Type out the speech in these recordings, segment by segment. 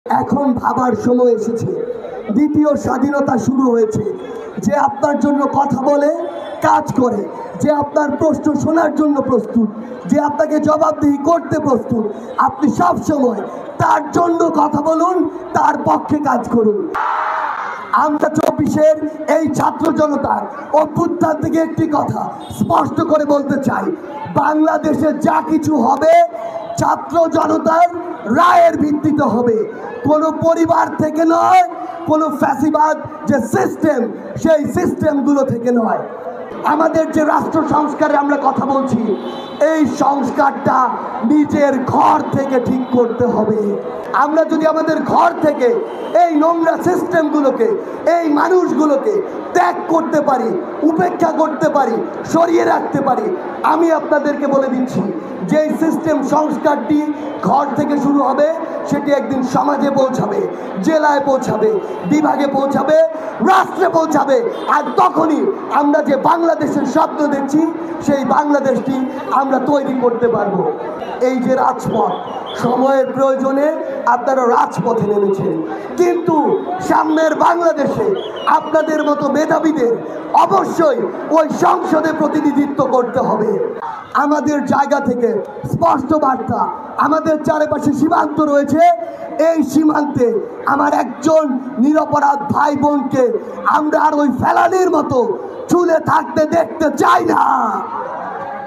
এখন ভাবার সময় এসেছে। দ্বিতীয় স্বাধীনতা শুরু হয়েছে। যে আপনার জন্য কথা বলে, কাজ করে, যে আপনার প্রশ্ন শোনার জন্য প্রস্তুত, যে আপনাকে জবাবদিহি করতে প্রস্তুত, আপনি সব সময় তার জন্য কথা বলুন, তার পক্ষে কাজ করুন। আমরা 24-এর এই ছাত্র জনতার অভ্যুত্থান থেকে একটি কথা স্পষ্ট করে বলতে চাই, বাংলাদেশে যা কিছু হবে ছাত্র জনতার রায়ের ভিত্তিতে হবে, কোনো পরিবার থেকে নয়, কোনো ফ্যাসিবাদ যে সিস্টেম সেই সিস্টেমগুলো থেকে নয়। আমাদের যে রাষ্ট্র সংস্কারে আমরা কথা বলছি, এই সংস্কারটা নিজের ঘর থেকে ঠিক করতে হবে। আমরা যদি আমাদের ঘর থেকে এই নোংরা সিস্টেমগুলোকে, এই মানুষগুলোকে ত্যাগ করতে পারি, উপেক্ষা করতে পারি, সরিয়ে রাখতে পারি, আমি আপনাদেরকে বলে দিচ্ছি যে সিস্টেম সংস্কারটি ঘর থেকে শুরু হবে, সেটি একদিন সমাজে পৌঁছাবে, জেলায় পৌঁছাবে, বিভাগে পৌঁছাবে, রাষ্ট্রে পৌঁছাবে। আর তখনই আমরা যে বাংলাদেশের স্বপ্ন দেখছি সেই বাংলাদেশটি আমরা তৈরি করতে পারবো। এই যে রাজপথ, সময়ের প্রয়োজনে আপনারা রাজপথে নেমেছেন, কিন্তু সামনের বাংলাদেশে আপনাদের মতো মেধাবীদের অবশ্যই ওই সংসদে প্রতিনিধিত্ব করতে হবে। আমাদের জায়গা থেকে স্পষ্ট বার্তা, আমাদের চারপাশে সীমান্ত রয়েছে, এই সীমান্তে আমার একজন নিরপরাধ ভাই বোনকে আমরা আর ওই ফেলানির মতো ঝুলে থাকতে দেখতে চাই না।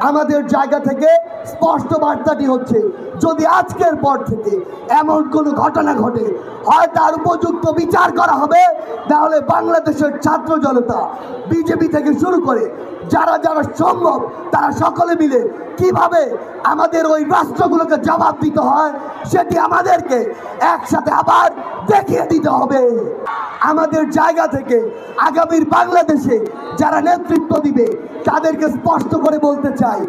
আমাদের জায়গা থেকে স্পষ্ট বার্তাটি হচ্ছে, যদি আজকের পর থেকে এমন কোনো ঘটনা ঘটে, হয় তার উপযুক্ত বিচার করা হবে, তাহলে বাংলাদেশের ছাত্র জনতা, বিজেপি থেকে শুরু করে যারা যারা সম্ভব তারা সকলে মিলে কিভাবে আমাদের ওই রাষ্ট্রগুলোকে জবাব দিতে হয় সেটি আমাদেরকে একসাথে আবার দেখিয়ে দিতে হবে। আমাদের জায়গা থেকে আগামীর বাংলাদেশে যারা নেতৃত্ব দিবে তাদেরকে স্পষ্ট করে বলতে চাই,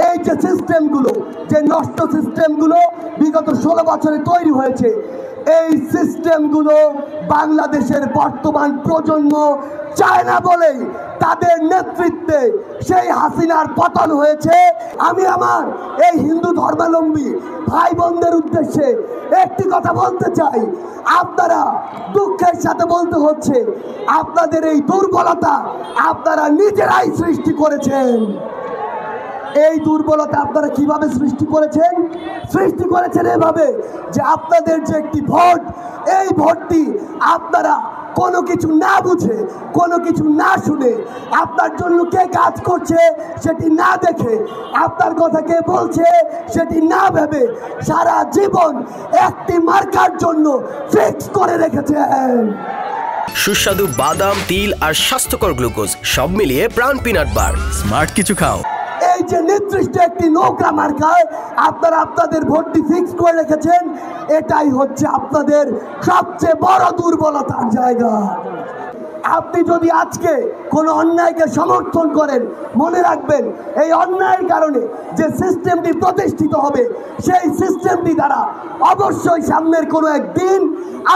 এই যে সিস্টেমগুলো, যে নষ্ট সিস্টেমগুলো বিগত 16 বছরে তৈরি হয়েছে, এই সিস্টেমগুলো বাংলাদেশের বর্তমান প্রজন্ম চায় না বলেই তাদের নেতৃত্বে সেই হাসিনার পতন হয়েছে। আমি আমার এই হিন্দু ধর্মাবলম্বী ভাই বোনদের উদ্দেশ্যে একটি কথা বলতে চাই, আপনারা দুঃখের সাথে বলতে হচ্ছে, আপনাদের এই দুর্বলতা আপনারা নিজেরাই সৃষ্টি করেছেন। এই দুর্বলতা আপনারা কিভাবে সৃষ্টি করেছেন? সৃষ্টি করেছেন এভাবে যে আপনাদের যে একটি ভোট, এই ভোটটি আপনারা কোনো কিছু না বুঝে, কোনো কিছু না শুনে, আপনার জন্য কে কাজ করছে সেটি না দেখে, আপনার কথা কে বলছে সেটি না ভেবে সারা জীবন একটি মার্কার জন্য ফিক্স করে রেখেছেন। সুস্বাদু বাদাম, তিল আর স্বাস্থ্যকর গ্লুকোজ সব মিলিয়ে প্রাণ পিনাট বার। স্মার্ট কিছু খাও। এই যে নির্দিষ্ট একটি নৌকা মার্কায় আপনারা আপনাদের ভোটটি ফিক্স করে রেখেছেন, এটাই হচ্ছে আপনাদের সবচেয়ে বড় দুর্বলতার জায়গা। আপনি যদি আজকে কোনো অন্যায়কে সমর্থন করেন, মনে রাখবেন এই অন্যায়ের কারণে যে সিস্টেমটি প্রতিষ্ঠিত হবে, সেই সিস্টেমটি দ্বারা অবশ্যই সামনের কোনো একদিন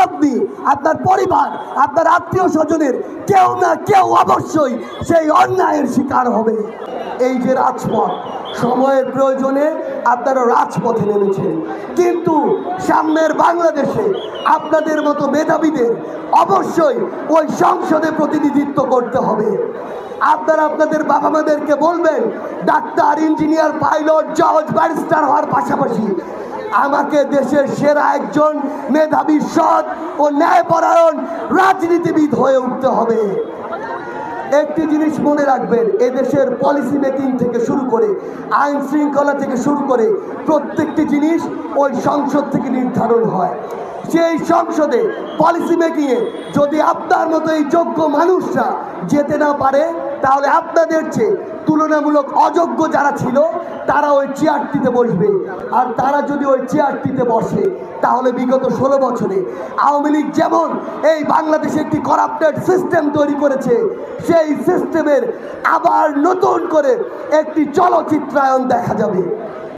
আপনি, আপনার পরিবার, আপনার আত্মীয় স্বজনের কেউ না কেউ অবশ্যই সেই অন্যায়ের শিকার হবে। এই যে রাজপথ, সময়ের প্রয়োজনে আপনারা রাজপথে নেমেছেন, কিন্তু সামনের বাংলাদেশে আপনাদের মতো মেধাবীদের অবশ্যই ওই সংসদে প্রতিনিধিত্ব করতে হবে। আপনারা আপনাদের বাবা মাদেরকে বলবেন, ডাক্তার, ইঞ্জিনিয়ার, পাইলট, জজ, ব্যারিস্টার হওয়ার পাশাপাশি আমাকে দেশের সেরা একজন মেধাবী, সৎ ও ন্যায়পরায়ণ রাজনীতিবিদ হয়ে উঠতে হবে। একটি জিনিস মনে রাখবেন, এদেশের পলিসি মেকিং থেকে শুরু করে আইন শৃঙ্খলা থেকে শুরু করে প্রত্যেকটি জিনিস ওই সংসদ থেকে নির্ধারণ হয়। সেই সংসদে পলিসি মেকিংয়ে যদি আপনার মতো এই যোগ্য মানুষরা যেতে না পারে, তাহলে আপনাদের চেয়ে তুলনামূলক অযোগ্য যারা ছিল তারা ওই চেয়ারটিতে বসবে। আর তারা যদি ওই চেয়ারটিতে বসে, তাহলে বিগত 16 বছরে আওয়ামী লীগ যেমন এই বাংলাদেশে একটি করাপ্টেড সিস্টেম তৈরি করেছে, সেই সিস্টেমের আবার নতুন করে একটি চলচ্চিত্রায়ন দেখা যাবে।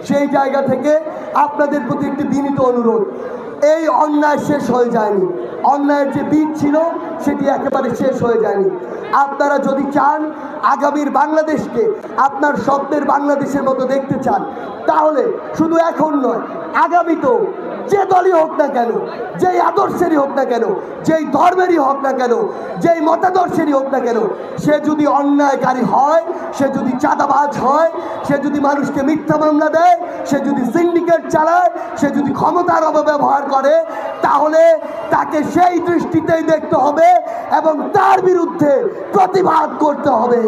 সেই জায়গা থেকে আপনাদের প্রতি একটি বিনীত অনুরোধ, এই অন্যায় শেষ হয়ে যায়নি, অন্যায়ের যে বীজ ছিল সেটি একেবারে শেষ হয়ে যায়নি। আপনারা যদি চান আগামীর বাংলাদেশকে আপনার স্বপ্নের বাংলাদেশের মতো দেখতে চান, তাহলে শুধু এখন নয়, আগামীতেও যে দলই হোক না কেন, যেই আদর্শেরই হোক না কেন, যেই ধর্মেরই হোক না কেন, যেই মতাদর্শেরই হোক না কেন, সে যদি অন্যায়কারী হয়, সে যদি চাঁদাবাজ হয়, সে যদি মানুষকে মিথ্যা মামলা দেয়, সে যদি সিন্ডিকেট চালায়, সে যদি ক্ষমতার অপব্যবহার করে, তাহলে তাকে সেই দৃষ্টিতেই দেখতে হবে এবং তার বিরুদ্ধে প্রতিবাদ করতে হবে।